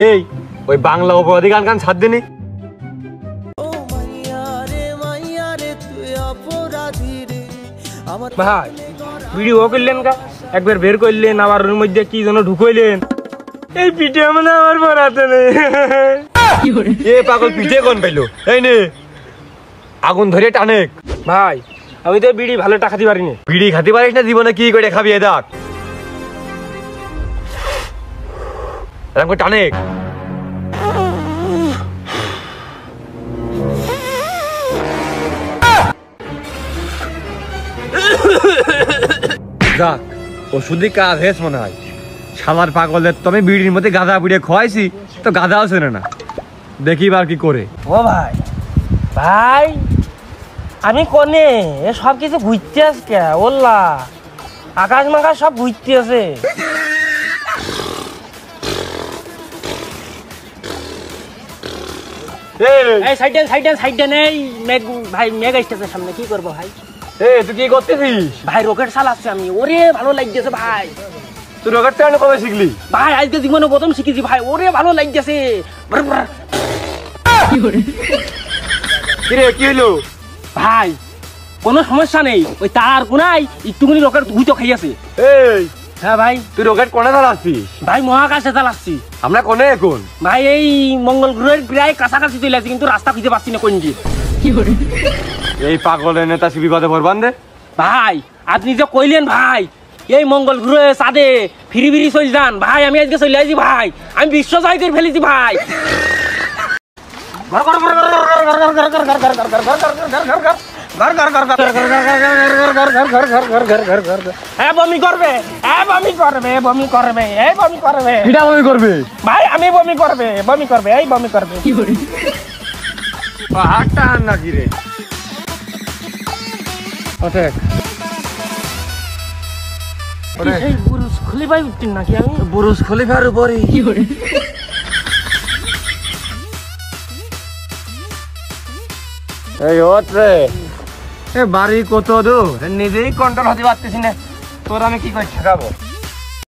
এই ওই বাংলা অপরাধী গান গান ছাড় দিনি। ভাই ভিডিও করলেন কা একবার বের করলেন আবার ওর মধ্যে কি যেন ঢুকাইলেন। এই পিঠে মানে আমার পড়াতে নেই। এ পাগল পিঠে কোন পাইলো? এই নে আগুন ধরে টানেক। ভাই আমি তো বিড়ি ভালো টাকা খাতে পারিনি। বিড়ি খাতে পারিস না? জীবনে কি করে খাবি? এ দেখ এরকম করে টানেক। যাক ওষুধই কাজ হয়েছে মনে হয়। শালার পাগলের তো আমি বিড়ির মধ্যে গাঁদা পিড়ে খোয়াইছি, তো গাঁদাও চেনে না। দেখি বার কি করে। ও ভাই ভাই আমি কোনে সব কিছু ঘুরতে আসকে ওল্লা আকাশ মাকাশ সব ঘুরতে আছে। এই সাইডেন সাইডেন সাইডেন এই মেঘ ভাই মেঘ আসতেছে সামনে, কি করবো ভাই? তুই কি করতেছিস? ভাই রকেট চালাচ্ছি আমি। ওরে ভালো লাগতেছে ভাই। তুই রকেট চালানো কবে শিখলি? ভাই আজকে জীবনে প্রথম শিখেছি ভাই। ওরে ভালো লাগতেছে। কিরে কি হলো? ভাই কোনো সমস্যা নেই, ওই তার কোনায় একটুখানি রকেট ঘুইতো খাইয়াছে। এই হ্যাঁ ভাই। তুই রকেট কোনে চালাচ্ছিস? ভাই মহাকাশে চালাচ্ছি। আমরা কোনে এখন? ভাই এই মঙ্গল গ্রহের প্রায় কাছাকাছি চলে আসছি, কিন্তু রাস্তা খুঁজে পাচ্ছি না কোন দিকে। এই পাগলের নেতা সে বিপদে পড়বান দে। ভাই আপনি যে কইলেন ভাই এই মঙ্গল গ্রহে চাঁদে ফিরি ফিরি চলে যান ভাই, আমি আজকে চলে আসছি ভাই। আমি বিশ্ব জয় করে ফেলেছি ভাই। বমি করবে, বমি করবে, বমি করবে, বমি করবে। এটা বমি করবে ভাই আমি বমি করবে, বমি করবে, এই বমি করবে। হাতটা হান নাকি রে? এই বুরুজ খলিফায় উঠতেন নাকি আমি? বুরুজ খলিফার উপরে এই ওঠ রে। এ বাড়ি কত দূর নিজেই কন্ট্রোল হতে পারতেছি না, তোর আমি কি করে ঠেকাবো?